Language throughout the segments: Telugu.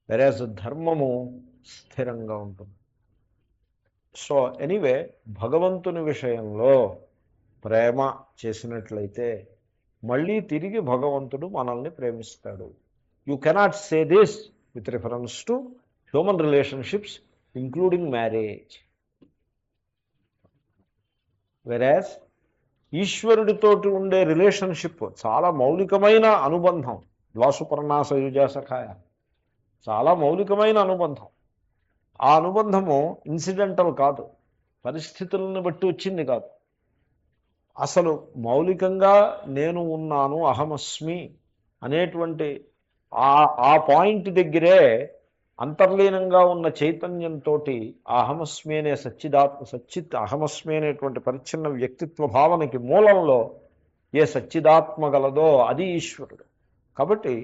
వెరాజ్ ధర్మము స్థిరంగా ఉంటుంది. సో ఎనీవే, భగవంతుని విషయంలో ప్రేమ చేసినట్లయితే మళ్ళీ తిరిగి భగవంతుడు మనల్ని ప్రేమిస్తాడు. You cannot say this with reference to human relationships including marriage. వెరాజ్ ఈశ్వరుడితోటి ఉండే రిలేషన్షిప్ చాలా మౌలికమైన అనుబంధం. ద్వాసుపర్ణాసయుజ సఖాయ, చాలా మౌలికమైన అనుబంధం. ఆ అనుబంధము ఇన్సిడెంటల్ కాదు, పరిస్థితులను బట్టి వచ్చింది కాదు. అసలు మౌలికంగా నేను ఉన్నాను, అహమస్మి అనేటువంటి ఆ పాయింట్ దగ్గరే అంతర్లీనంగా ఉన్న చైతన్యంతో అహమస్మి అనే సచ్చిత్ అహమస్మి అనేటువంటి పరిచ్ఛిన్న వ్యక్తిత్వ భావనకి మూలంలో ఏ సచ్చిదాత్మ గలదో అది ఈశ్వరుడు. కాబట్టి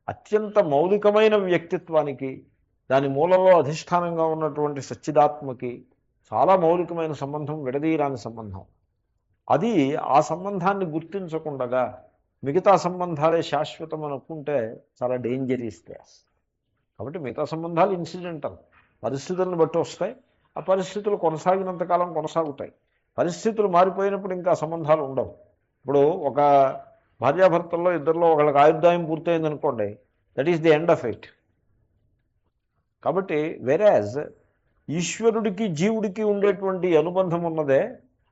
అత్యంత మౌలికమైన వ్యక్తిత్వానికి దాని మూలంలో అధిష్టానంగా ఉన్నటువంటి సచ్చిదాత్మకి చాలా మౌలికమైన సంబంధం, విడదీయరాని సంబంధం. అది ఆ సంబంధాన్ని గుర్తించకుండా మిగతా సంబంధాలే శాశ్వతం అనుకుంటే చాలా డేంజరస్. కాబట్టి మిగతా సంబంధాలు ఇన్సిడెంటల్, పరిస్థితులను బట్టి వస్తాయి. ఆ పరిస్థితులు కొనసాగినంతకాలం కొనసాగుతాయి. పరిస్థితులు మారిపోయినప్పుడు ఇంకా సంబంధాలు ఉండవు. ఇప్పుడు ఒక భార్యాభర్తల్లో ఇద్దరిలో ఒకళ్ళకి ఆయుర్దాయం పూర్తయింది అనుకోండి, that is the end of it. కాబట్టి వెరాజ్ ఈశ్వరుడికి జీవుడికి ఉండేటువంటి అనుబంధం ఉన్నదే,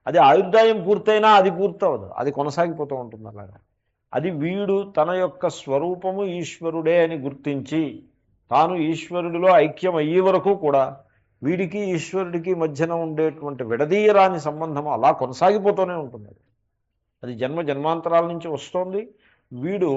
అది ఆయుర్దాయం పూర్తయినా అది పూర్తవదు, అది కొనసాగిపోతూ ఉంటుంది. అలాగా అది వీడు తన యొక్క స్వరూపము ఈశ్వరుడే అని గుర్తించి తాను ఈశ్వరుడిలో ఐక్యం అయ్యే వరకు కూడా వీడికి ఈశ్వరుడికి మధ్యన ఉండేటువంటి విడదీయరాని సంబంధం అలా కొనసాగిపోతూనే ఉంటుంది. అది జన్మ జన్మాంతరాల నుంచి వస్తోంది. వీడు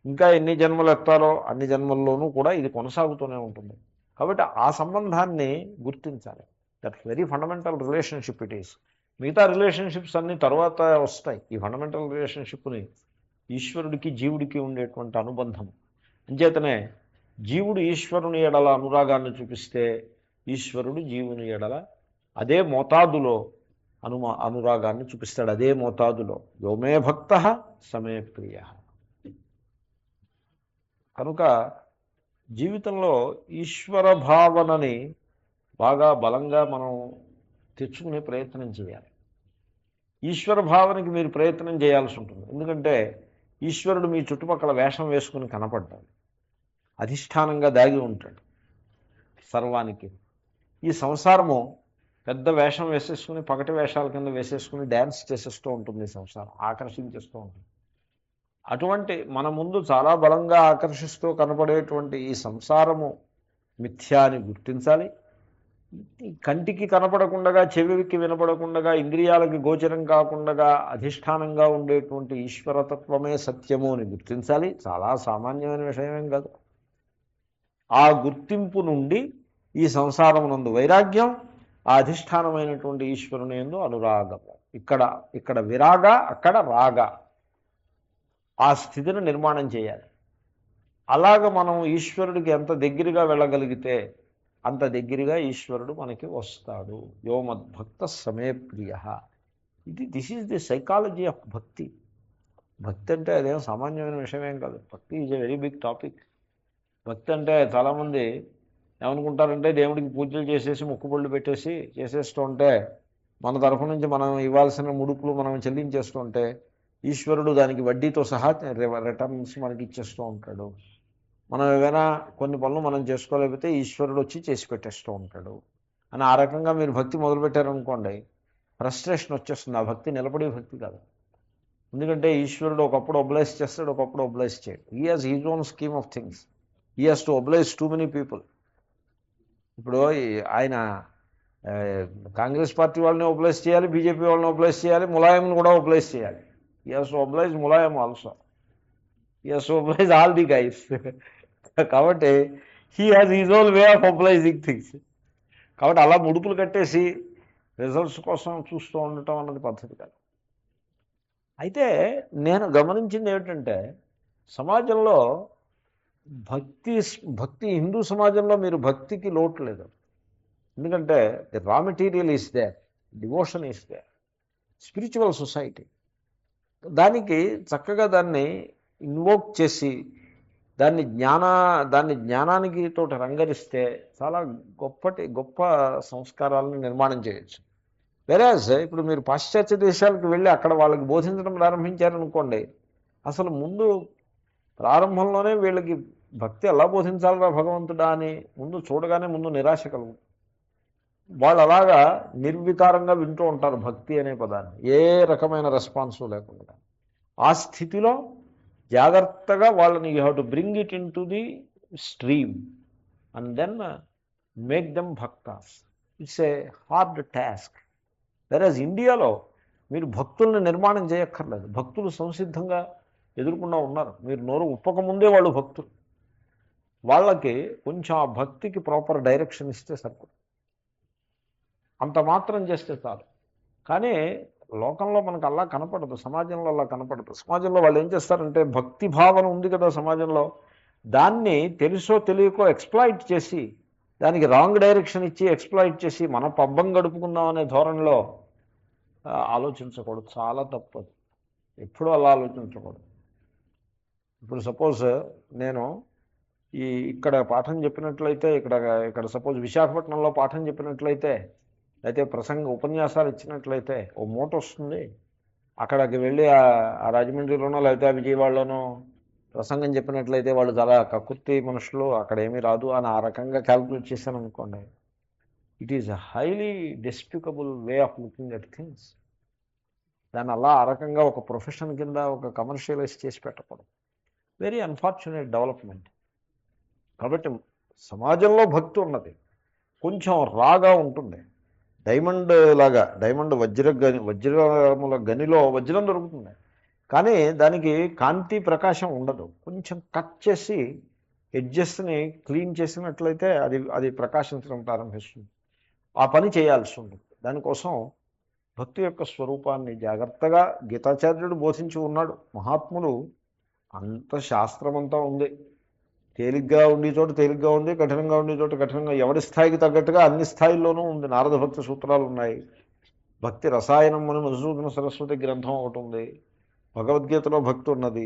ఇంకా ఎన్ని జన్మలు ఎత్తారో అన్ని జన్మల్లోనూ కూడా ఇది కొనసాగుతూనే ఉంటుంది. కాబట్టి ఆ సంబంధాన్ని గుర్తించాలి. That very fundamental relationship it is. మిగతా రిలేషన్షిప్స్ అన్నీ తర్వాత వస్తాయి. ఈ ఫండమెంటల్ రిలేషన్షిప్ని ఈశ్వరుడికి జీవుడికి ఉండేటువంటి అనుబంధం అంచేతనే జీవుడు ఈశ్వరుని ఎడల అనురాగాన్ని చూపిస్తే ఈశ్వరుడు జీవుని ఎడల అదే మోతాదులో అనురాగాన్ని చూపిస్తాడు. అదే మోతాదులో యోమే భక్త సమే ప్రియ. కనుక జీవితంలో ఈశ్వర భావనని బాగా బలంగా మనం తెచ్చుకునే ప్రయత్నం చేయాలి. ఈశ్వర భావనకి మీరు ప్రయత్నం చేయాల్సి ఉంటుంది. ఎందుకంటే ఈశ్వరుడు మీ చుట్టుపక్కల వేషం వేసుకుని కనపడ్డాడు, అధిష్టానంగా దాగి ఉంటాడు సర్వానికి. ఈ సంసారము పెద్ద వేషం వేసేసుకుని పగటి వేషాల కింద వేసేసుకుని డ్యాన్స్ చేసేస్తూ ఉంటుంది. సంసారం ఆకర్షించేస్తూ ఉంటుంది. అటువంటి మన ముందు చాలా బలంగా ఆకర్షిస్తూ కనపడేటువంటి ఈ సంసారము మిథ్యాని గుర్తించాలి. కంటికి కనపడకుండా, చెవికి వినపడకుండా, ఇంద్రియాలకి గోచరం కాకుండా అధిష్టానంగా ఉండేటువంటి ఈశ్వరతత్వమే సత్యము అని గుర్తించాలి. చాలా సామాన్యమైన విషయమేం కాదు. ఆ గుర్తింపు నుండి ఈ సంసారమునందు వైరాగ్యం, ఆ అధిష్టానమైనటువంటి ఈశ్వరుని యందు అనురాగము. ఇక్కడ విరాగ, అక్కడ రాగ, ఆ స్థితిని నిర్మాణం చేయాలి. అలాగ మనం ఈశ్వరుడికి ఎంత దగ్గరగా వెళ్ళగలిగితే అంత దగ్గరగా ఈశ్వరుడు మనకి వస్తాడు. యో మద్భక్త సమే ప్రియ. This is the psychology of bhakti. భక్తి అంటే అదేం సామాన్యమైన విషయమేం కాదు. Bhakti is a very big topic. భక్తి అంటే చాలామంది ఏమనుకుంటారంటే దేవుడికి పూజలు చేసేసి ముక్కుబళ్ళు పెట్టేసి చేసేస్తూ ఉంటే మన తరఫు నుంచి మనం ఇవ్వాల్సిన ముడుపులు మనం చెల్లించేస్తూ ఉంటే ఈశ్వరుడు దానికి వడ్డీతో సహా రిటర్న్స్ మనకి ఇచ్చేస్తూ ఉంటాడు. మనం ఏమైనా కొన్ని పనులు మనం చేసుకోలేకపోతే ఈశ్వరుడు వచ్చి చేసి పెట్టేస్తూ ఉంటాడు అని ఆ రకంగా మీరు భక్తి మొదలుపెట్టారనుకోండి, ఫ్రస్ట్రేషన్ వచ్చేస్తుంది. ఆ భక్తి నిలబడే భక్తి కాదు. ఎందుకంటే ఈశ్వరుడు ఒకప్పుడు ఒబ్లైజ్ చేస్తాడు, ఒకప్పుడు ఒబ్లైజ్ చేయడు. He has his own scheme of things. He has to oblige too many people. ఇప్పుడు ఆయన కాంగ్రెస్ పార్టీ వాళ్ళని ఒబ్లైజ్ చేయాలి, బీజేపీ వాళ్ళని ఒబ్లైజ్ చేయాలి, ములాయంని కూడా ఒబ్లైజ్ చేయాలి. He has to oblige Mulayam also. He has to oblige all the guys. కాబట్టి he has his own way of obliging things. కాబట్టి అలా ముడుపులు కట్టేసి రిజల్ట్స్ కోసం చూస్తూ ఉండటం అన్నది పద్ధతి కాదు. అయితే నేను గమనించింది ఏమిటంటే సమాజంలో భక్తి హిందూ సమాజంలో మీరు భక్తికి లోటు లేదు. ఎందుకంటే the raw material is there, devotion is there, spiritual society. దానికి చక్కగా దాన్ని ఇన్వోక్ చేసి దాన్ని జ్ఞానానికి తోటి రంగరిస్తే చాలా గొప్ప సంస్కారాలను నిర్మాణం చేయొచ్చు. వెరాజ్ ఇప్పుడు మీరు పాశ్చాత్య దేశాలకు వెళ్ళి అక్కడ వాళ్ళకి బోధించడం ప్రారంభించారనుకోండి, అసలు ముందు ప్రారంభంలోనే వీళ్ళకి భక్తి ఎలా బోధించాలరా భగవంతుడా అని చూడగానే ముందు నిరాశ కలుగు. వాళ్ళు అలాగా నిర్వికారంగా వింటూ ఉంటారు భక్తి అనే పదాన్ని, ఏ రకమైన రెస్పాన్సు లేకుండా. ఆ స్థితిలో జాగ్రత్తగా వాళ్ళని you have to bring it in to the stream and then make them భక్తాస్. It's a hard task. Whereas ఇండియాలో మీరు భక్తుల్ని నిర్మాణం చేయక్కర్లేదు, భక్తులు సంసిద్ధంగా ఎదుర్కొన్నా ఉన్నారు. మీరు నోరు ఉప్పకముందే వాళ్ళు భక్తులు. వాళ్ళకి కొంచెం ఆ భక్తికి ప్రాపర్ డైరెక్షన్ ఇస్తే సరిపడు, అంత మాత్రం చేస్తే చాలు. కానీ లోకంలో మనకు అలా కనపడదు, సమాజంలో అలా కనపడదు. సమాజంలో వాళ్ళు ఏం చేస్తారంటే భక్తి భావన ఉంది కదా సమాజంలో, దాన్ని తెలుసో తెలియకో ఎక్స్ప్లాయిట్ చేసి, దానికి రాంగ్ డైరెక్షన్ ఇచ్చి ఎక్స్ప్లాయిట్ చేసి మన పబ్బం గడుపుకుందాం అనే ధోరణిలో ఆలోచించకూడదు. చాలా తప్పదు, ఎప్పుడూ అలా ఆలోచించకూడదు. ఇప్పుడు సపోజ్ నేను ఇక్కడ పాఠం చెప్పినట్లయితే, ఇక్కడ సపోజ్ విశాఖపట్నంలో పాఠం చెప్పినట్లయితే, అయితే ఉపన్యాసాలు ఇచ్చినట్లయితే ఓ మూట వస్తుంది. అక్కడికి వెళ్ళి ఆ రాజమండ్రిలోనో లేకపోతే విజయవాడలోనో ప్రసంగం చెప్పినట్లయితే వాళ్ళు చాలా కక్కుర్తి మనుషులు, అక్కడ ఏమీ రాదు అని ఆ రకంగా క్యాల్కులేట్ చేశాను అనుకోండి, it is a highly despicable way of looking at things. దాన్ని అలా ఆ రకంగా ఒక ప్రొఫెషన్ కింద ఒక కమర్షియలైజ్ చేసి పెట్టకూడదు. Very unfortunate development. కాబట్టి సమాజంలో భక్తి ఉన్నది, కొంచెం రాగా ఉంటుంది. డైమండ్ లాగా, డైమండ్ వజ్రముల గనిలో వజ్రం దొరుకుతుంది, కానీ దానికి కాంతి ప్రకాశం ఉండదు. కొంచెం కట్ చేసి ఎడ్జెస్ని క్లీన్ చేసినట్లయితే అది ప్రకాశించడం ప్రారంభిస్తుంది. ఆ పని చేయాల్సి ఉంటుంది. దానికోసం భక్తి యొక్క స్వరూపాన్ని జాగ్రత్తగా గీతాచార్యుడు బోధించి ఉన్నాడు. మహాత్ములు అంత శాస్త్రమంతా ఉంది. తేలిగ్గా ఉండే చోట తేలిగ్గా ఉంది, కఠినంగా ఉండే చోట కఠినంగా, ఎవరి స్థాయికి తగ్గట్టుగా అన్ని స్థాయిల్లోనూ ఉంది. నారద భక్తి సూత్రాలు ఉన్నాయి. భక్తి రసాయనం అని మధుసూదన సరస్వతి గ్రంథం ఒకటి ఉంది. భగవద్గీతలో భక్తి ఉన్నది.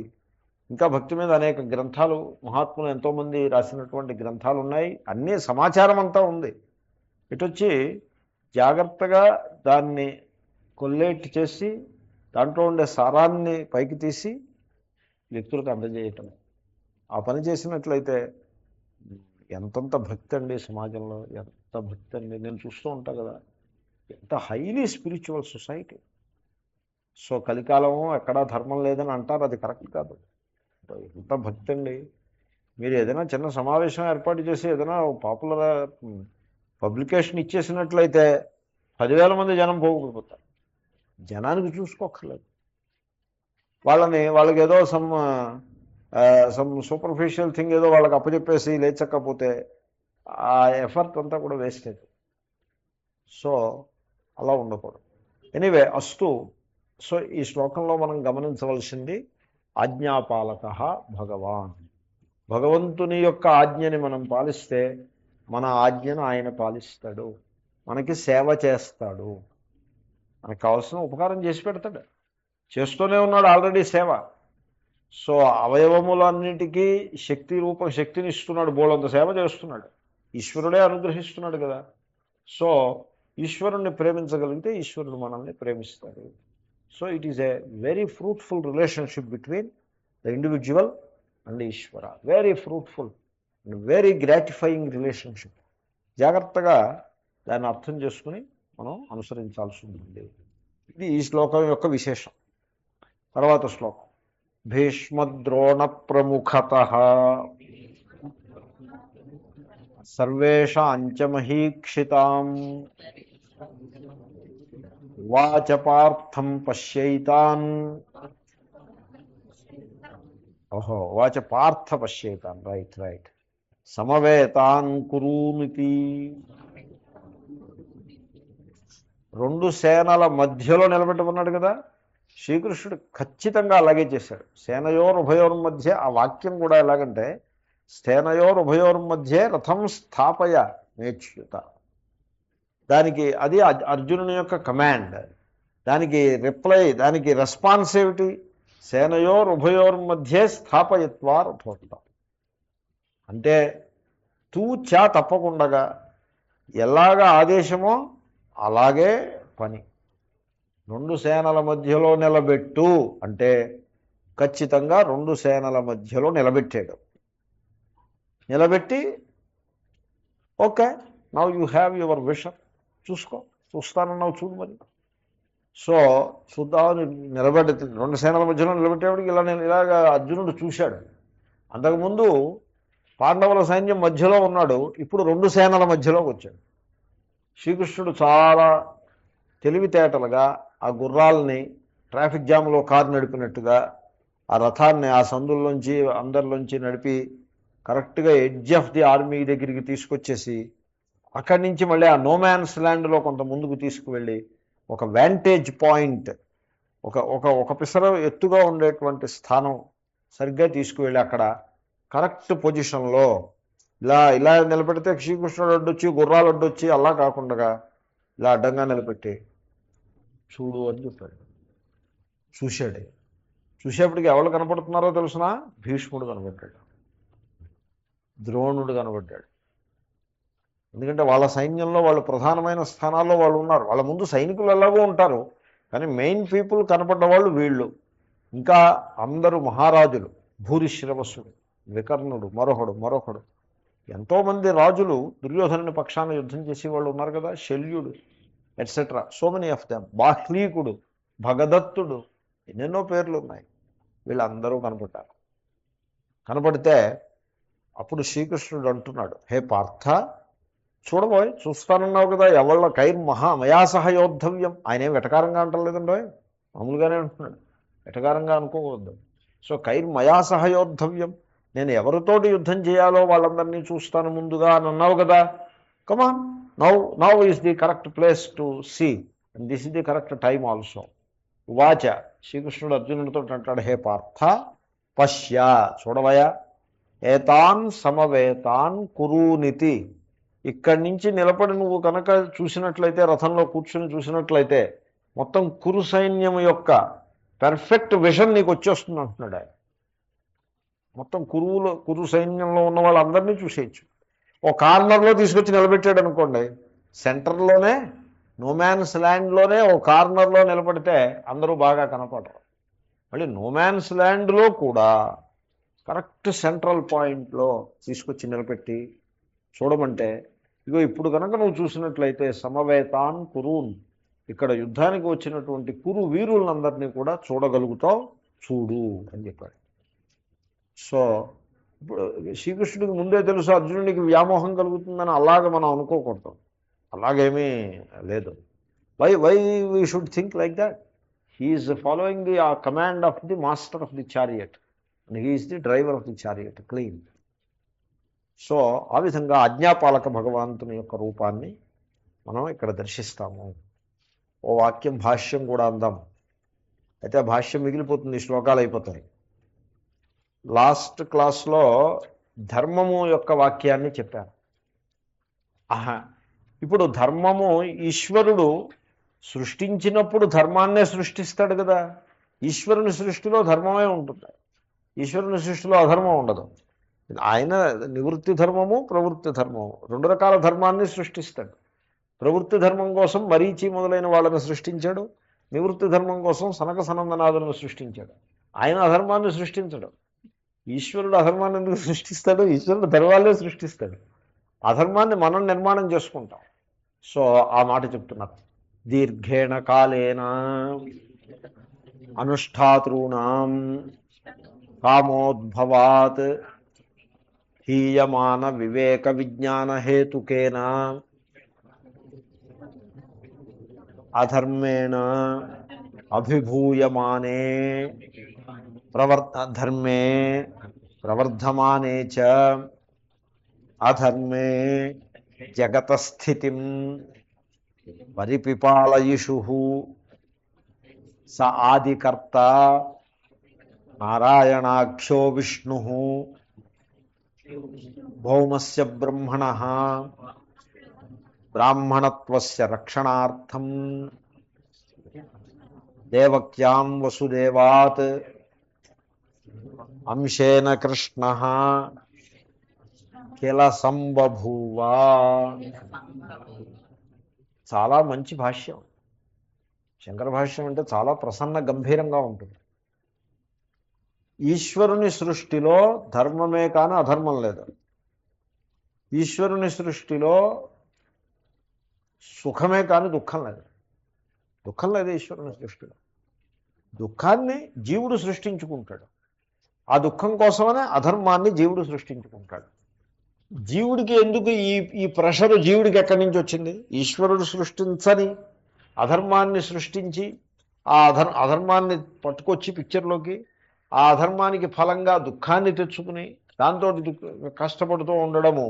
ఇంకా భక్తి మీద అనేక గ్రంథాలు, మహాత్ములు ఎంతోమంది రాసినటువంటి గ్రంథాలు ఉన్నాయి. అన్నీ సమాచారం అంతా ఉంది. ఇటొచ్చి జాగ్రత్తగా దాన్ని కొల్లేట్ చేసి దాంట్లో ఉండే సారాన్ని పైకి తీసి వ్యక్తులకు అందజేయటం. ఆ పని చేసినట్లయితే ఎంతంత భక్తి అండి సమాజంలో, ఎంత భక్తి అండి. నేను చూస్తూ ఉంటాను కదా, ఎంత హైలీ స్పిరిచువల్ సొసైటీ. సో కలికాలము ఎక్కడా ధర్మం లేదని అంటారు, అది కరెక్ట్ కాదు. ఎంత భక్తి అండి. మీరు ఏదైనా చిన్న సమావేశం ఏర్పాటు చేసి ఏదైనా పాపులర్ పబ్లికేషన్ ఇచ్చేసినట్లయితే 10,000 మంది జనం పోగొట్టుకుపోతారు. జనానికి చూసుకోక్కర్లేదు. వాళ్ళకి ఏదో సమ్ సూపర్ఫిషియల్ థింగ్ ఏదో వాళ్ళకి అప్పచెప్పేసి లేచకపోతే ఆ ఎఫర్ట్ అంతా కూడా వేస్ట్ అవుతుంది. సో అలా ఉండకూడదు. ఎనీవే అస్తు. సో ఈ శ్లోకంలో మనం గమనించవలసింది ఆజ్ఞాపాలక భగవాన్. భగవంతుని యొక్క ఆజ్ఞని మనం పాలిస్తే మన ఆజ్ఞను ఆయన పాలిస్తాడు, మనకి సేవ చేస్తాడు, మనకు కావాల్సిన ఉపకారం చేసి పెడతాడు. చేస్తూనే ఉన్నాడు ఆల్రెడీ సేవ. సో అవయవములన్నిటికీ శక్తిని ఇస్తున్నాడు, బోళంత సేవ చేస్తున్నాడు. ఈశ్వరుడే అనుగ్రహిస్తున్నాడు కదా. సో ఈశ్వరుణ్ణి ప్రేమించగలిగితే ఈశ్వరుడు మనల్ని ప్రేమిస్తాడు. So it is a very fruitful relationship between the individual and Ishwara. Very fruitful and very gratifying relationship. జాగ్రత్తగా దాన్ని అర్థం చేసుకుని మనం అనుసరించాల్సి ఉంటుంది. ఇది ఈ శ్లోకం యొక్క విశేషం. తర్వాత శ్లోకం భీష్మద్రోణ ప్రముఖతః సర్వేషాంచ మహీక్షితాం వాచపార్థం పశ్యైతాన్. వాచ పార్థ పశ్యైతాన్. రైట్. సమవేతాన్ కురూనితి. రెండు సేనల మధ్యలో నిలబెట్టుకున్నాడు కదా శ్రీకృష్ణుడు. ఖచ్చితంగా అలాగే చేశాడు. సేనయోరుభయోర్ మధ్య, ఆ వాక్యం కూడా ఎలాగంటే సేనయోరుభయోర్ మధ్య రథం స్థాపయ నేచ్యుత. దానికి అది అర్జునుని యొక్క కమాండ్. దానికి రిప్లై, దానికి రెస్పాన్స్ ఏమిటి? సేనయోరుభయోర్ మధ్య స్థాపయత్వా రథోత్త. అంటే తూచా తప్పకుండా ఎలాగ ఆదేశమో అలాగే పని. 2 సేనల మధ్యలో నిలబెట్టు అంటే ఖచ్చితంగా 2 సేనల మధ్యలో నిలబెట్టాడు. నిలబెట్టి okay now you have your vision, చూస్తానన్నావు చూడు మరి. సో చూద్దామని నిలబెట్టి 2 సేనల మధ్యలో నిలబెట్టేవాడికి ఇలాగ అర్జునుడు చూశాడు. అంతకుముందు పాండవుల సైన్యం మధ్యలో ఉన్నాడు, ఇప్పుడు 2 సేనల మధ్యలోకి వచ్చాడు. శ్రీకృష్ణుడు చాలా తెలివితేటలుగా ఆ గుర్రాలని ట్రాఫిక్ జామ్లో కారు నడిపినట్టుగా ఆ రథాన్ని ఆ సందుల్లోంచి అందరిలోంచి నడిపి కరెక్ట్గా ఎడ్జ్ ఆఫ్ ది ఆర్మీ దగ్గరికి తీసుకొచ్చేసి అక్కడి నుంచి మళ్ళీ ఆ నోమాన్స్ ల్యాండ్లో కొంత ముందుకు తీసుకువెళ్ళి ఒక వ్యాంటేజ్ పాయింట్, ఒక ఒక ఒక పిసర ఎత్తుగా ఉండేటువంటి స్థానం సరిగ్గా తీసుకువెళ్ళి అక్కడ కరెక్ట్ పొజిషన్లో ఇలా నిలబెడితే శ్రీకృష్ణుడు అడ్డొచ్చి గుర్రాలు అడ్డొచ్చి అలా కాకుండా ఇలా అడ్డంగా నిలబెట్టి చూడు అని చెప్పాడు. చూశాడు. చూసేప్పటికి ఎవరు కనపడుతున్నారో తెలుసిన? భీష్ముడు కనపడ్డాడు, ద్రోణుడు కనపడ్డాడు. ఎందుకంటే వాళ్ళ సైన్యంలో వాళ్ళు ప్రధానమైన స్థానాల్లో వాళ్ళు ఉన్నారు. వాళ్ళ ముందు సైనికులు ఎలాగో ఉంటారు, కానీ మెయిన్ పీపుల్ కనపడ్డ వాళ్ళు వీళ్ళు. ఇంకా అందరూ మహారాజులు, భూరిశ్రవస్సుడు, వికర్ణుడు, మరొకడు ఎంతోమంది రాజులు దుర్యోధనుని పక్షాన యుద్ధం చేసే వాళ్ళు ఉన్నారు కదా, శల్యుడు etcetera, so many of them, బాహ్లీకుడు, భగదత్తుడు, ఎన్నెన్నో పేర్లు ఉన్నాయి. వీళ్ళందరూ కనపడ్డారు. కనపడితే అప్పుడు శ్రీకృష్ణుడు అంటున్నాడు, హే పార్థ చూడబోయ్, చూస్తానన్నావు కదా, ఎవళ్ళ మయాసహ యోద్ధవ్యం. ఆయనేం వెటకారంగా అంటలేదండో, మామూలుగానే అంటున్నాడు, వెటకారంగా అనుకోవద్దు. సో మయాసహ యోద్ధవ్యం, నేను ఎవరితోటి యుద్ధం చేయాలో వాళ్ళందరినీ చూస్తాను ముందుగా అని అన్నావు కదా. Come on, now is the correct place to see and this is the correct time also. ఉవాచ, శ్రీకృష్ణుడు అర్జునుడితో అంటాడు, హే పార్థ పశ్య చూడవయా, ఏతాన్ సమవేతాన్ కురూనితి. ఇక్కడి నుంచి నిలబడి నువ్వు కనుక చూసినట్లయితే, రథంలో కూర్చుని చూసినట్లయితే మొత్తం కురు సైన్యం యొక్క పెర్ఫెక్ట్ విషన్ నీకు వచ్చేస్తుంది అంటున్నాడు ఆయన. మొత్తం కురు సైన్యంలో ఉన్న వాళ్ళందరినీ చూసేయచ్చు. ఓ కార్నర్లో తీసుకొచ్చి నిలబెట్టాడు అనుకోండి, సెంటర్లోనే నోమాన్స్ ల్యాండ్లోనే ఓ కార్నర్లో నిలబడితే అందరూ బాగా కనపడరు. మళ్ళీ నోమాన్స్ ల్యాండ్లో కూడా కరెక్ట్ సెంట్రల్ పాయింట్లో తీసుకొచ్చి నిలబెట్టి చూడమంటే, ఇగో ఇప్పుడు కనుక నువ్వు చూసినట్లయితే సమవేతాన్ కురూన్, ఇక్కడ యుద్ధానికి వచ్చినటువంటి కురు వీరులందరినీ కూడా చూడగలుగుతావు, చూడు అని చెప్పాడు. సో ఇప్పుడు శ్రీకృష్ణుడికి ముందే తెలుసు అర్జునుడికి వ్యామోహం కలుగుతుందని. అలాగ మనం అనుకోకూడదు, అలాగేమీ లేదు. Why we should think like that. He is following the command of the master of the chariot and he is the driver of the chariot clean. So ఆ విధంగా ఆజ్ఞాపాలక భగవంతుని యొక్క రూపాన్ని మనం ఇక్కడ దర్శిస్తాము. ఓ వాక్యం భాష్యం కూడా అందాం. అయితే ఆ భాష్యం మిగిలిపోతుంది, శ్లోకాలు అయిపోతాయి. లాస్ట్ క్లాస్లో ధర్మము యొక్క వాక్యాన్ని చెప్పాను. ఇప్పుడు ధర్మము ఈశ్వరుడు సృష్టించినప్పుడు ధర్మాన్నే సృష్టిస్తాడు కదా. ఈశ్వరుని సృష్టిలో ధర్మమే ఉంటుంది, ఈశ్వరుని సృష్టిలో అధర్మం ఉండదు. ఆయన నివృత్తి ధర్మము ప్రవృత్తి ధర్మము 2 రకాల ధర్మాన్ని సృష్టిస్తాడు. ప్రవృత్తి ధర్మం కోసం మరీచి మొదలైన వాళ్ళని సృష్టించాడు, నివృత్తి ధర్మం కోసం సనక సనందనాదులను సృష్టించాడు. ఆయన అధర్మాన్ని సృష్టించడు. ఈశ్వరుడు అధర్మాన్ని ఎందుకు సృష్టిస్తాడు? ఈశ్వరుడు ధర్మాలే సృష్టిస్తాడు. అధర్మాన్ని మనం నిర్మాణం చేసుకుంటాం. సో ఆ మాట చెప్తున్నారు. దీర్ఘేణ కాలేన అనుష్ఠాతॄణాం కామోద్భవాత్ హీయమాన వివేక విజ్ఞాన హేతుకేన అధర్మేణ అభిభూయమానే ధర్మే ప్రవర్ధమానే చ అధర్మే జగతస్థితిం పరిపిపాలయిషు స ఆదికర్త నారాయణాఖ్యో విష్ణు భౌమస్య బ్రహ్మణః బ్రాహ్మణత్వస్య రక్షణార్థం దేవక్యాం వసుదేవాత్ అంశేన కృష్ణః కిల సంబభూవా. చాలా మంచి భాష్యం. శంకర భాష్యం అంటే చాలా ప్రసన్న గంభీరంగా ఉంటుంది. ఈశ్వరుని సృష్టిలో ధర్మమే కానీ అధర్మం లేదు. ఈశ్వరుని సృష్టిలో సుఖమే కానీ దుఃఖం లేదు. దుఃఖం లేదు ఈశ్వరుని సృష్టిలో. దుఃఖాన్ని జీవుడు సృష్టించుకుంటాడు. ఆ దుఃఖం కోసమనే అధర్మాన్ని జీవుడు సృష్టించుకుంటాడు. జీవుడికి ఎందుకు ఈ ప్రెషరు జీవుడికి ఎక్కడి నుంచి వచ్చింది? ఈశ్వరుడు సృష్టించని అధర్మాన్ని సృష్టించి ఆ అధర్మాన్ని పట్టుకొచ్చి పిక్చర్లోకి ఆ అధర్మానికి ఫలంగా దుఃఖాన్ని తెచ్చుకుని దాంతో కష్టపడుతూ ఉండడము.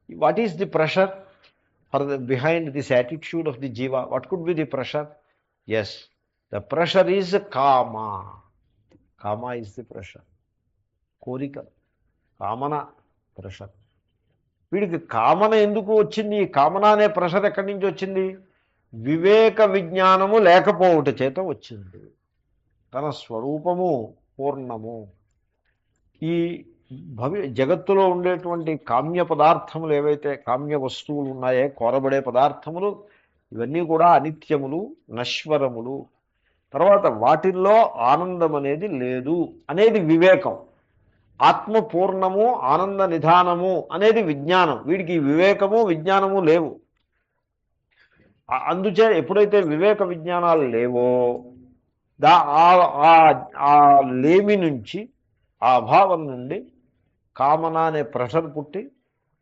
What is the pressure for behind this attitude of the jiva? What could be the pressure? Yes, the pressure is kama. Kama is the pressure. కోరిక, కామన ప్రెషర్. వీడికి కామన ఎందుకు వచ్చింది? ఈ కామన అనే ప్రెషర్ ఎక్కడి నుంచి వచ్చింది? వివేక విజ్ఞానము లేకపోవట చేత వచ్చింది. తన స్వరూపము పూర్ణము. ఈ జగత్తులో ఉండేటువంటి కామ్య పదార్థములు ఏవైతే కామ్య వస్తువులు ఉన్నాయో, కోరబడే పదార్థములు, ఇవన్నీ కూడా అనిత్యములు, నశ్వరములు. తర్వాత వాటిల్లో ఆనందం అనేది లేదు అనేది వివేకం. ఆత్మ పూర్ణము, ఆనంద నిధానము అనేది విజ్ఞానం. వీడికి వివేకము విజ్ఞానము లేవు. అందుచే ఎప్పుడైతే వివేక విజ్ఞానాలు లేవో ఆ లేమి నుంచి, ఆ అభావం నుండి కామన అనే ప్రెషర్ పుట్టి,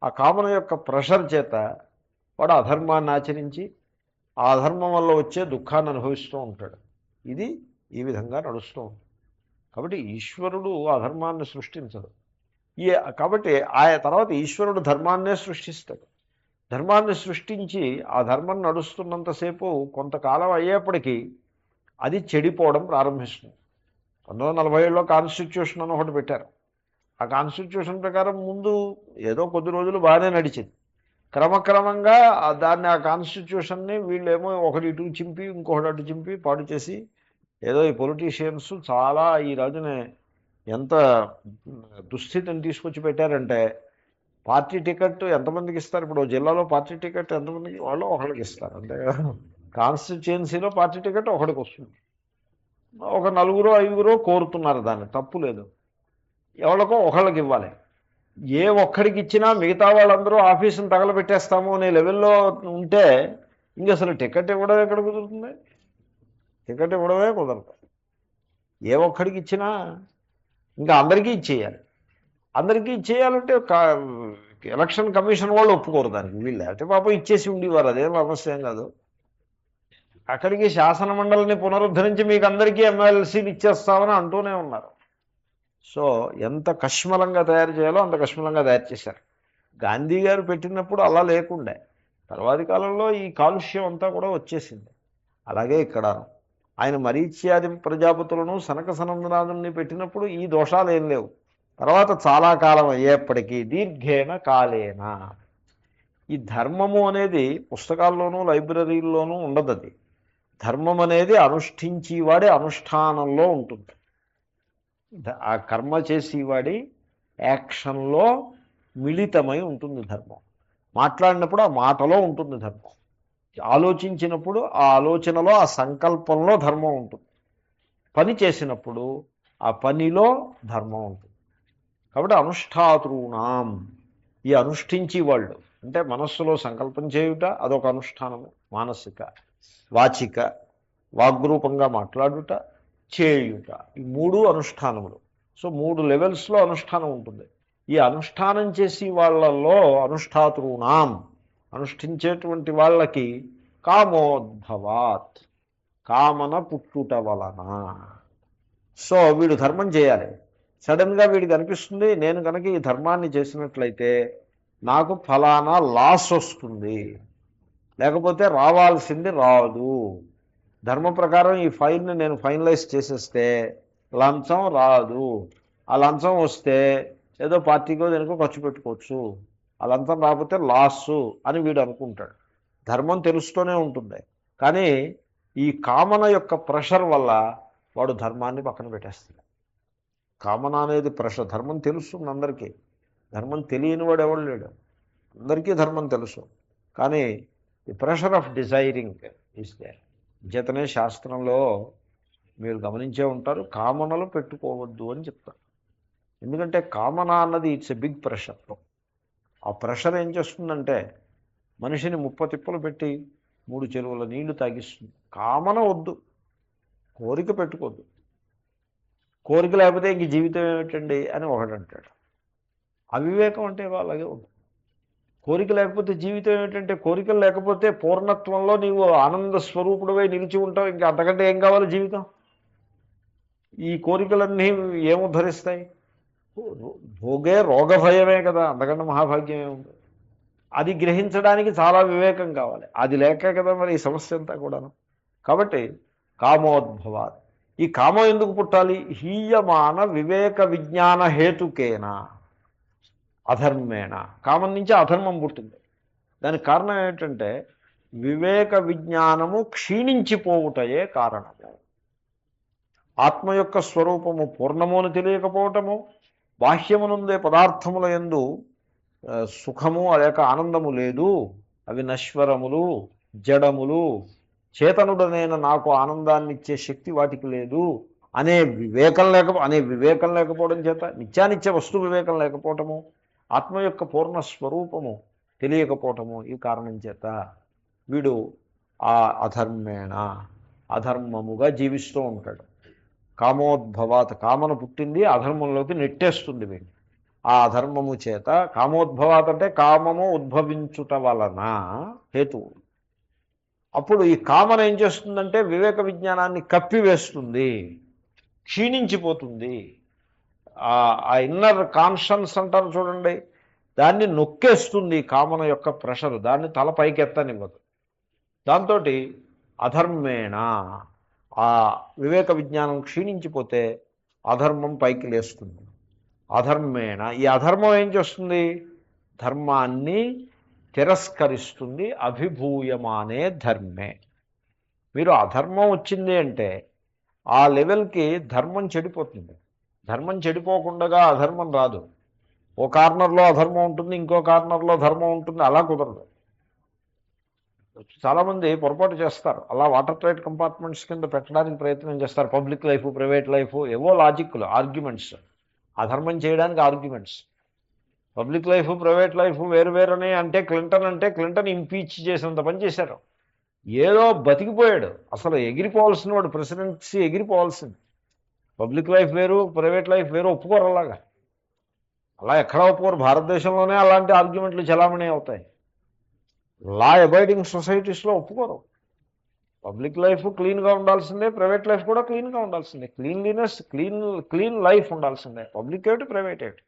ఆ కామన యొక్క ప్రెషర్ చేత వాడు అధర్మాన్ని ఆచరించి ఆ అధర్మం వల్ల వచ్చే దుఃఖాన్ని అనుభవిస్తూ ఉంటాడు. ఇది ఈ విధంగా నడుస్తూ ఉంటుంది. కాబట్టి ఈశ్వరుడు అధర్మాన్ని సృష్టించడు. కాబట్టి ఆయా తర్వాత ఈశ్వరుడు ధర్మాన్నే సృష్టిస్తాడు. ధర్మాన్ని సృష్టించి ఆ ధర్మం నడుస్తున్నంతసేపు కొంతకాలం అయ్యేప్పటికీ అది చెడిపోవడం ప్రారంభిస్తుంది. 1947లో కాన్స్టిట్యూషన్ అని ఒకటి పెట్టారు. ఆ కాన్స్టిట్యూషన్ ప్రకారం ముందు ఏదో కొద్ది రోజులు బాగానే నడిచింది. క్రమక్రమంగా దాన్ని, ఆ కాన్స్టిట్యూషన్ని వీళ్ళేమో ఒకటి ఇటు చింపి ఇంకొకటి అటు చింపి పాడు చేసి, ఏదో ఈ పొలిటీషియన్స్ చాలా ఈ రోజునే ఎంత దుస్థితిని తీసుకొచ్చి పెట్టారంటే, పార్టీ టికెట్ ఎంతమందికి ఇస్తారు? ఇప్పుడు జిల్లాలో పార్టీ టికెట్ ఎంతమందికి? వాళ్ళు ఒకళ్ళకి ఇస్తారు అంతే కదా. కాన్స్టిట్యుయెన్సీలో పార్టీ టికెట్ ఒకడికి వస్తుంది. ఒక 4-5 కోరుతున్నారు దాన్ని, తప్పు లేదు. ఎవరికో ఒకళ్ళకి ఇవ్వాలి. ఏ ఒక్కడికి ఇచ్చినా మిగతా వాళ్ళందరూ ఆఫీసును తగలబెట్టేస్తాము అనే లెవెల్లో ఉంటే ఇంక అసలు టికెట్ ఇవ్వడం ఎక్కడ కుదురుతుంది? టికెట్ ఇవ్వడమే కుదరదు. ఏ ఒక్కడికి ఇచ్చినా ఇంకా అందరికీ ఇచ్చేయాలి. అందరికీ ఇచ్చేయాలంటే ఎలక్షన్ కమిషన్ వాళ్ళు ఒప్పుకోరు దానికి. వీళ్ళు అయితే పాపం ఇచ్చేసి ఉండేవారు, అదేం సమస్య ఏం కాదు. అక్కడికి శాసన మండలిని పునరుద్ధరించి మీకు అందరికీ ఎమ్మెల్సీలు ఇచ్చేస్తామని అంటూనే ఉన్నారు. సో ఎంత కష్మలంగా తయారు చేయాలో అంత కష్మలంగా తయారు చేశారు. గాంధీ గారు పెట్టినప్పుడు అలా లేకుండే, తర్వాతి కాలంలో ఈ కాలుష్యం అంతా కూడా వచ్చేసింది. అలాగే ఇక్కడ ఆయన మరీచ్యాది ప్రజాపతులను సనక సనందనాథుల్ని పెట్టినప్పుడు ఈ దోషాలు ఏం లేవు. తర్వాత చాలా కాలం అయ్యేప్పటికీ దీర్ఘేణ కాలేన ఈ ధర్మము అనేది పుస్తకాల్లోనూ లైబ్రరీల్లోనూ ఉండదు. అది ధర్మం అనేది అనుష్ఠించేవాడి అనుష్ఠానంలో ఉంటుంది. ఆ కర్మ చేసేవాడి యాక్షన్లో మిళితమై ఉంటుంది ధర్మం. మాట్లాడినప్పుడు ఆ మాటలో ఉంటుంది ధర్మం. ఆలోచించినప్పుడు ఆ ఆలోచనలో, ఆ సంకల్పంలో ధర్మం ఉంటుంది. పని చేసినప్పుడు ఆ పనిలో ధర్మం ఉంటుంది. కాబట్టి అనుష్ఠాతృణాం, ఈ అనుష్ఠించి వాళ్ళు అంటే మనస్సులో సంకల్పం చేయుట అదొక అనుష్ఠానము. మానసిక, వాచిక, వాగ్రూపంగా మాట్లాడుట, చేయుట, ఈ 3 అనుష్ఠానములు. సో 3 లెవెల్స్లో అనుష్ఠానం ఉంటుంది. ఈ అనుష్ఠానం చేసి వాళ్ళల్లో అనుష్ఠాతృణాం, అనుష్ఠించేటువంటి వాళ్ళకి కామోద్భవాత్, కామన పుట్టుట వలన. సో వీడు ధర్మం చేయాలి. సడన్గా వీడికి అనిపిస్తుంది, నేను కనుక ఈ ధర్మాన్ని చేసినట్లయితే నాకు ఫలానా లాస్ వస్తుంది, లేకపోతే రావాల్సింది రాదు. ధర్మ ప్రకారం ఈ ఫైల్ని నేను ఫైనలైజ్ చేసేస్తే లంచం రాదు. ఆ లంచం వస్తే ఏదో పార్టీకో దేనికో ఖర్చు పెట్టుకోవచ్చు. ఆ లంచం రాకపోతే లాసు అని వీడు అనుకుంటాడు. ధర్మం తెలుస్తూనే ఉంటుంది, కానీ ఈ కామన యొక్క ప్రెషర్ వల్ల వాడు ధర్మాన్ని పక్కన పెట్టేస్తాడు. కామన అనేది ప్రెషర్. ధర్మం తెలుస్తుంది అందరికీ, ధర్మం తెలియని వాడు ఎవడు లేడు, అందరికీ ధర్మం తెలుసు. కానీ the pressure of desiring is there. చేతనే శాస్త్రంలో మీరు గమనించే ఉంటారు, కామనలు పెట్టుకోవద్దు అని చెప్తారు. ఎందుకంటే కామన అన్నది ఇట్స్ ఎ బిగ్ ప్రెషర్. ఆ ప్రెషర్ ఏం చేస్తుందంటే మనిషిని ముప్పతిప్పలు పెట్టి 3 చెరువుల నీళ్లు తాగిస్తుంది. కామన వద్దు, కోరిక పెట్టుకోవద్దు. కోరిక లేకపోతే ఇంక జీవితం ఏమిటండి అని ఒకడంటాడు. అవివేకం అంటే అలాగే ఉంది. కోరిక లేకపోతే జీవితం ఏమిటంటే, కోరికలు లేకపోతే పూర్ణత్వంలో నీవు ఆనంద స్వరూపుడివై నిలిచి ఉంటావు. ఇంకా అంతకంటే ఏం కావాలి జీవితం? ఈ కోరికలన్నీ ఏముద్ధరిస్తాయి? భోగే రోగభయమే కదా, అంతకంటే మహాభాగ్యమే ఉంది. అది గ్రహించడానికి చాలా వివేకం కావాలి. అది లేక కదా మరి ఈ సమస్య అంతా కూడాను. కాబట్టి కామోద్భవాత్. ఈ కామం ఎందుకు పుట్టాలి? హీయమాన వివేక విజ్ఞాన హేతుకేనా అధర్మేణ. కామం నుంచి అధర్మం పుట్టింది. దానికి కారణం ఏంటంటే వివేక విజ్ఞానము క్షీణించిపోవుటయే కారణము. ఆత్మ యొక్క స్వరూపము పూర్ణము అని తెలియకపోవటము, బాహ్యమునుందే పదార్థముల యందు సుఖము లేక ఆనందము లేదు, అవి నశ్వరములు, జడములు, చేతనుడనైన నాకు ఆనందాన్ని ఇచ్చే శక్తి వాటికి లేదు అనే వివేకం లేకపోవడం చేత, నిత్యానిత్య వస్తు వివేకం లేకపోవటము, ఆత్మ యొక్క పూర్ణ స్వరూపము తెలియకపోవటము, ఈ కారణం చేత వీడు ఆ అధర్మేణ అధర్మముగా జీవిస్తూ ఉంటాడు. కామోద్భవాత్. కామన పుట్టింది అధర్మంలోకి నెట్టేస్తుంది వీడిని. ఆ అధర్మము చేత కామోద్భవాత్ అంటే కామము ఉద్భవించుట వలన హేతువు. అప్పుడు ఈ కామన ఏం చేస్తుందంటే వివేక విజ్ఞానాన్ని కప్పివేస్తుంది, క్షీణించిపోతుంది. ఆ ఇన్నర్ కాన్షన్స్ అంటారు చూడండి, దాన్ని నొక్కేస్తుంది కామన యొక్క ప్రెషర్, దాన్ని తల పైకెత్తనివ్వదు. దాంతో అధర్మేణ ఆ వివేక విజ్ఞానం క్షీణించిపోతే అధర్మం పైకి లేస్తుంది. అధర్మేణ ఈ అధర్మం ఏం చేస్తుంది? ధర్మాన్ని తిరస్కరిస్తుంది. అభిభూయమానే ధర్మే. మీరు అధర్మం వచ్చింది అంటే ఆ లెవెల్కి ధర్మం చెడిపోతుంది. ధర్మం చెడిపోకుండా అధర్మం రాదు. ఓ కార్నర్లో అధర్మం ఉంటుంది, ఇంకో కార్నర్లో ధర్మం ఉంటుంది, అలా కుదరదు. చాలామంది పొరపాటు చేస్తారు, అలా వాటర్ టైట్ కంపార్ట్మెంట్స్ కింద పెట్టడానికి ప్రయత్నం చేస్తారు. పబ్లిక్ లైఫ్, ప్రైవేట్ లైఫ్, ఏవో లాజిక్లు, ఆర్గ్యుమెంట్స్, అధర్మం చేయడానికి arguments. Public life, private life వేరువేరని అంటే క్లింటన్ ఇంపీచ్ చేసినంత పని చేశారు. ఏదో బతికిపోయాడు, అసలు ఎగిరిపోవాల్సిన వాడు, ప్రెసిడెన్సీ ఎగిరిపోవాల్సింది. పబ్లిక్ లైఫ్ వేరు, ప్రైవేట్ లైఫ్ వేరు, ఒప్పుకోరు. అలా ఎక్కడ ఒప్పుకోరు. భారతదేశంలోనే అలాంటి ఆర్గ్యుమెంట్లు చలామణి అవుతాయి. లా అబైడింగ్ సొసైటీస్లో ఒప్పుకోరు. పబ్లిక్ లైఫ్ క్లీన్గా ఉండాల్సిందే, ప్రైవేట్ లైఫ్ కూడా క్లీన్గా ఉండాల్సిందే. క్లీన్లీనెస్, క్లీన్ లైఫ్ ఉండాల్సిందే. పబ్లిక్ ఏమిటి, ప్రైవేట్ ఏమిటి,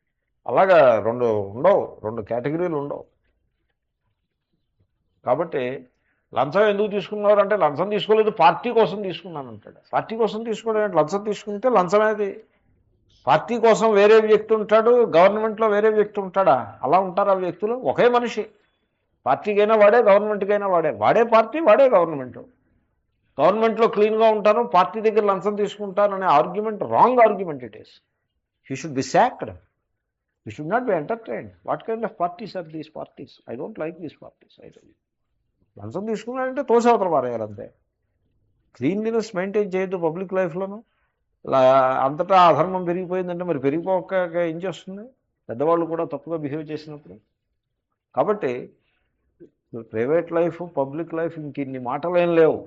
అలాగా రెండు కేటగిరీలు ఉండవు. కాబట్టి లంచం ఎందుకు తీసుకున్నారు అంటే, లంచం తీసుకోలేదు, పార్టీ కోసం తీసుకున్నాను అంటాడు. పార్టీ కోసం తీసుకోవడం ఏంటి? లంచం తీసుకుంటే లంచమేది. పార్టీ కోసం వేరే వ్యక్తి ఉంటాడు, గవర్నమెంట్లో వేరే వ్యక్తి ఉంటాడా? అలా ఉంటారు ఆ వ్యక్తులు. ఒకే మనిషి. పార్టీకైనా వాడే, గవర్నమెంట్కైనా వాడే. వాడే పార్టీ, వాడే గవర్నమెంట్. గవర్నమెంట్లో క్లీన్గా ఉంటాను, పార్టీ దగ్గర లంచం తీసుకుంటాను అనే argument wrong argument it is. He should be sacked. He should not be entertained. What kind of parties are these parties? I don't like these parties. లంచం తీసుకున్నాడంటే తోసేవతలు పారేయాలంతే. క్లీన్లీనెస్ మెయింటైన్ చేయొద్దు పబ్లిక్ లైఫ్లోనూ. అంతటా అధర్మం పెరిగిపోయిందంటే మరి పెరిగిపోక ఏం చేస్తుంది? పెద్దవాళ్ళు కూడా తప్పుగా బిహేవ్ చేసినప్పుడు. కాబట్టి ప్రైవేట్ లైఫ్, పబ్లిక్ లైఫ్ ఇంకిన్ని మాటలు ఏం లేవు.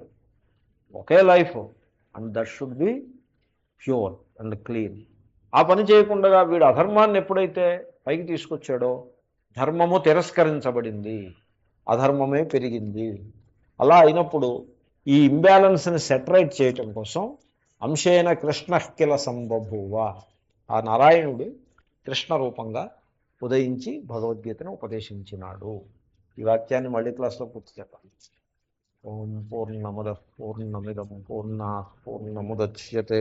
ఒకే life, and that should be pure and clean. ఆ పని చేయకుండా వీడు అధర్మాన్ని ఎప్పుడైతే పైకి తీసుకొచ్చాడో ధర్మము తిరస్కరించబడింది, అధర్మమే పెరిగింది. అలా అయినప్పుడు ఈ ఇంబ్యాలెన్స్ని సెటరైట్ చేయటం కోసం అంశేన కృష్ణ కిల సంబభూవ, ఆ నారాయణుడు కృష్ణ రూపంగా ఉదయించి భగవద్గీతను ఉపదేశించినాడు. ఈ వాక్యాన్ని మళ్ళీ క్లాస్లో పూర్తి చెప్పాలి. ఓం పూర్ణముద పూర్ణమిదం పూర్ణాత్ పూర్ణముదచ్యతే